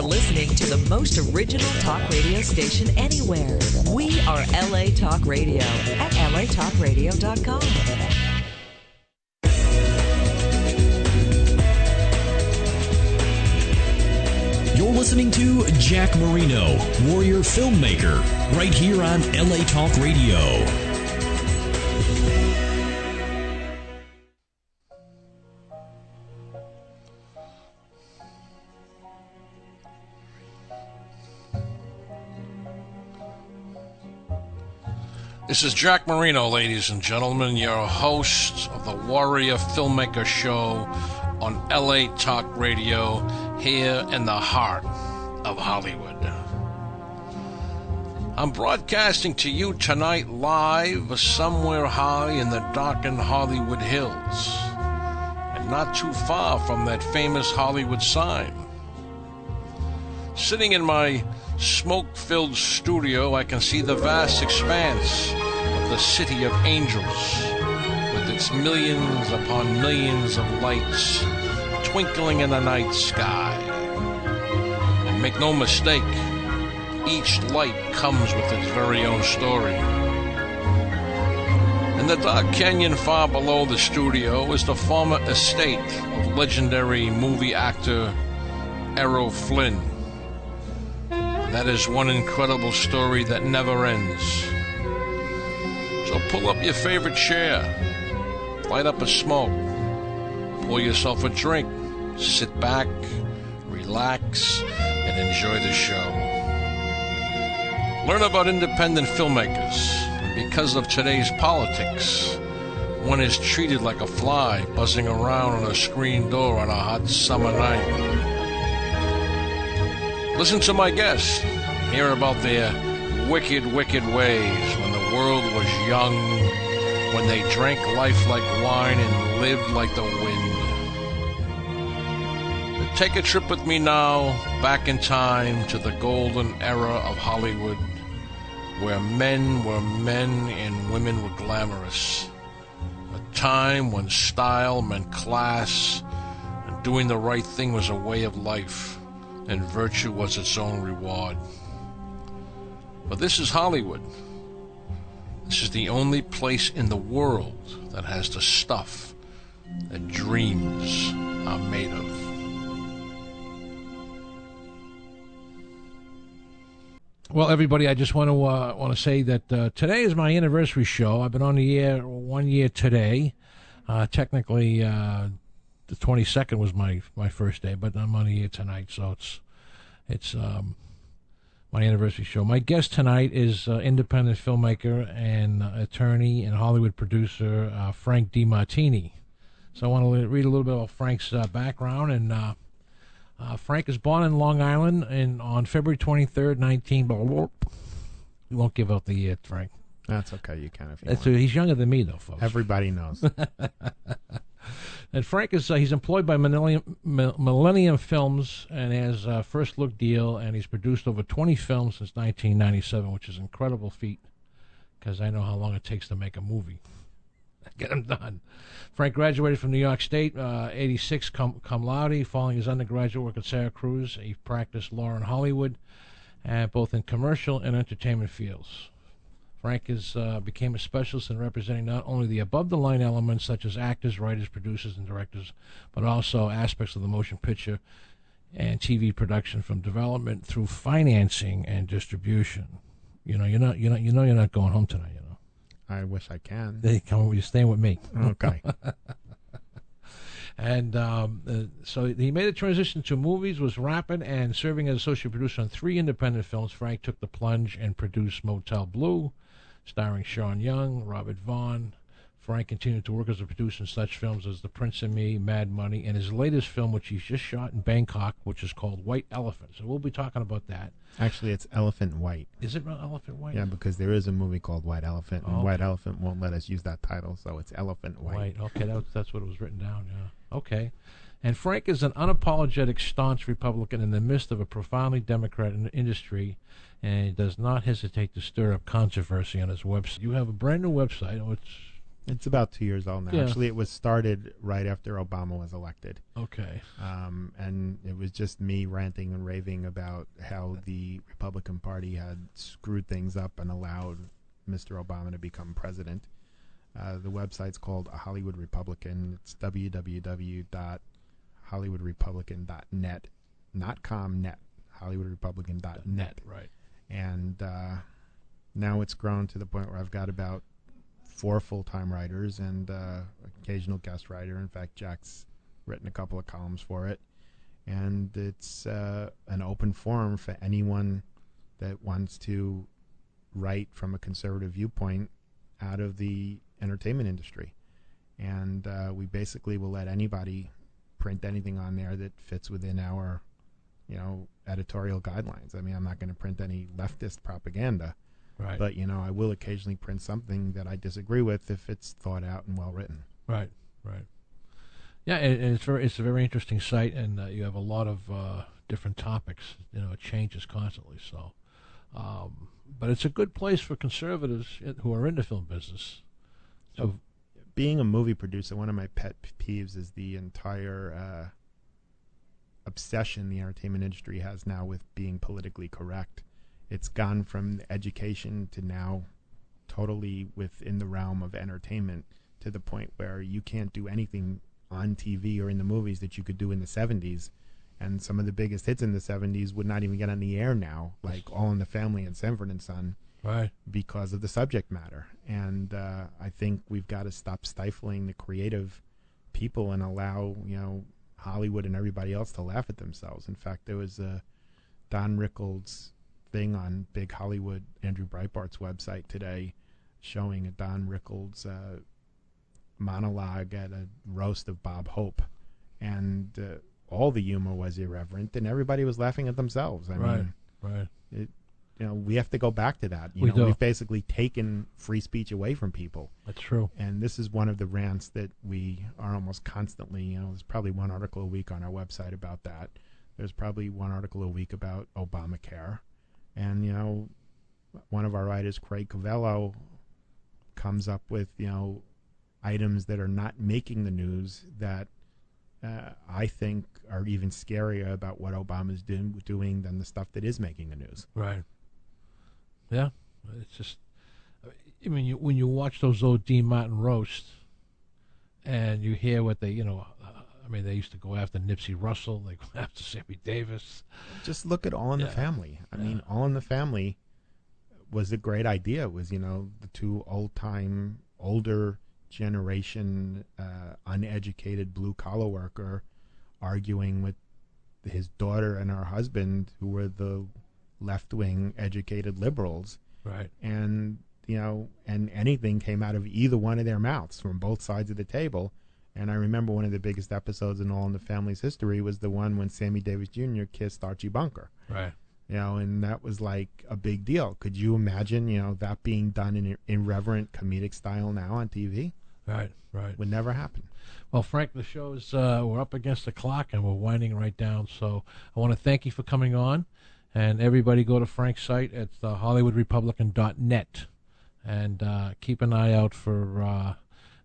are listening to the most original talk radio station anywhere. We are LA Talk Radio at latalkradio.com. You're listening to Jack Marino, Warrior Filmmaker, right here on LA Talk Radio. This is Jack Marino, ladies and gentlemen, your host of the Warrior Filmmaker Show on LA Talk Radio, here in the heart of Hollywood. I'm broadcasting to you tonight live somewhere high in the darkened Hollywood Hills, and not too far from that famous Hollywood sign. Sitting in my smoke-filled studio, I can see the vast expanse of the City of Angels, with its millions upon millions of lights twinkling in the night sky. And make no mistake, each light comes with its very own story. In the dark canyon far below the studio is the former estate of legendary movie actor Errol Flynn. That is one incredible story that never ends. So pull up your favorite chair, light up a smoke, pour yourself a drink, sit back, relax, and enjoy the show. Learn about independent filmmakers. And because of today's politics, one is treated like a fly buzzing around on a screen door on a hot summer night. Listen to my guests, hear about their wicked, wicked ways when the world was young, when they drank life like wine and lived like the wind. But take a trip with me now, back in time to the golden era of Hollywood, where men were men and women were glamorous. A time when style meant class, and doing the right thing was a way of life, and virtue was its own reward. But this is Hollywood. This is the only place in the world that has the stuff that dreams are made of. Well, everybody, I just want to say that today is my anniversary show. I've been on the air 1 year today. Technically, the 22nd was my first day, but I'm on the air tonight, so it's my anniversary show. My guest tonight is independent filmmaker and attorney and Hollywood producer Frank DeMartini. So I want to read a little bit about Frank's background. And Frank is born in Long Island on February 23rd, 19... We won't give out the year, Frank. That's okay. You can if you want. He's younger than me, though, folks. Everybody knows. And Frank is he's employed by Millennium Films and has a first look deal, and he's produced over 20 films since 1997, which is an incredible feat because I know how long it takes to make a movie. Get them done. Frank graduated from New York State, 86 cum laude. Following his undergraduate work at Syracuse, he practiced law in Hollywood, both in commercial and entertainment fields. Frank became a specialist in representing not only the above-the-line elements such as actors, writers, producers, and directors, but also aspects of the motion picture and TV production, from development through financing and distribution. You're not going home tonight. I wish I can. You're staying with me. Okay. And so he made a transition to movies, was rapid, and serving as associate producer on 3 independent films. Frank took the plunge and produced Motel Blue, starring Sean Young, Robert Vaughn. Frank continued to work as a producer in such films as The Prince and Me, Mad Money, and his latest film, which he's just shot in Bangkok, which is called White Elephant. So we'll be talking about that. Actually, it's Elephant White. Is it Elephant White? Yeah, because there is a movie called White Elephant, and okay. White Elephant won't let us use that title, so it's Elephant White. Okay, that's what it was written down, yeah. Okay. And Frank is an unapologetic, staunch Republican in the midst of a profoundly Democrat in the industry, and he does not hesitate to stir up controversy on his website. You have a brand new website, which It's about 2 years old now. Yeah. Actually, it was started right after Obama was elected. Okay. And it was just me ranting and raving about how the Republican Party had screwed things up and allowed Mr. Obama to become president. The website's called Hollywood Republican. It's www.hollywoodrepublican.net, not .com.net, hollywoodrepublican.net. Right. And now it's grown to the point where I've got about 4 full-time writers and occasional guest writer. In fact, Jack's written a couple of columns for it. And it's an open forum for anyone that wants to write from a conservative viewpoint out of the entertainment industry. And we basically will let anybody print anything on there that fits within our, editorial guidelines. I mean, I'm not going to print any leftist propaganda. Right. But, I will occasionally print something that I disagree with if it's thought out and well written. Right. Yeah, and it's a very interesting site, and you have a lot of different topics. It changes constantly. So, but it's a good place for conservatives who are in the film business. So, being a movie producer, one of my pet peeves is the entire obsession the entertainment industry has now with being politically correct. It's gone from education to now totally within the realm of entertainment, to the point where you can't do anything on TV or in the movies that you could do in the 70s. And some of the biggest hits in the 70s would not even get on the air now, like All in the Family and Sanford and Son, right, because of the subject matter. And I think we've got to stop stifling the creative people and allow, Hollywood and everybody else to laugh at themselves. In fact, there was a Don Rickles thing on Big Hollywood, Andrew Breitbart's website today, showing a Don Rickles monologue at a roast of Bob Hope, and all the humor was irreverent, and everybody was laughing at themselves. I mean, we have to go back to that. We've basically taken free speech away from people. That's true. And this is one of the rants that we are almost constantly. There's probably one article a week on our website about that. There's probably one article a week about Obamacare. And, one of our writers, Craig Covello, comes up with, items that are not making the news that I think are even scarier about what Obama's doing than the stuff that is making the news. Right. Yeah. It's just, when you watch those old Dean Martin roasts and you hear what they, they used to go after Nipsey Russell, they go after Sammy Davis. Just look at All in the Family. I mean, All in the Family was a great idea. It was, the two older generation, uneducated blue-collar worker arguing with his daughter and her husband, who were the left-wing educated liberals. Right. And, and anything came out of either one of their mouths from both sides of the table. And I remember one of the biggest episodes in All in the Family's history was the one when Sammy Davis Jr. kissed Archie Bunker. Right. And that was like a big deal. Could you imagine, that being done in irreverent comedic style now on TV? Right. Would never happen. Well, Frank, the show's we're up against the clock and we're winding right down. So I want to thank you for coming on. And everybody go to Frank's site at hollywoodrepublican.net and keep an eye out for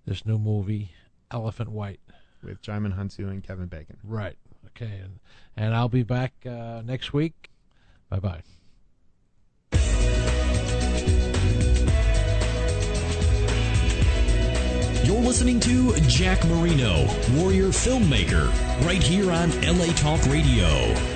this new movie, Elephant White. With Jaimin Hunsu and Kevin Bacon. Right. Okay. And I'll be back next week. Bye-bye. You're listening to Jack Marino, Warrior Filmmaker, right here on LA Talk Radio.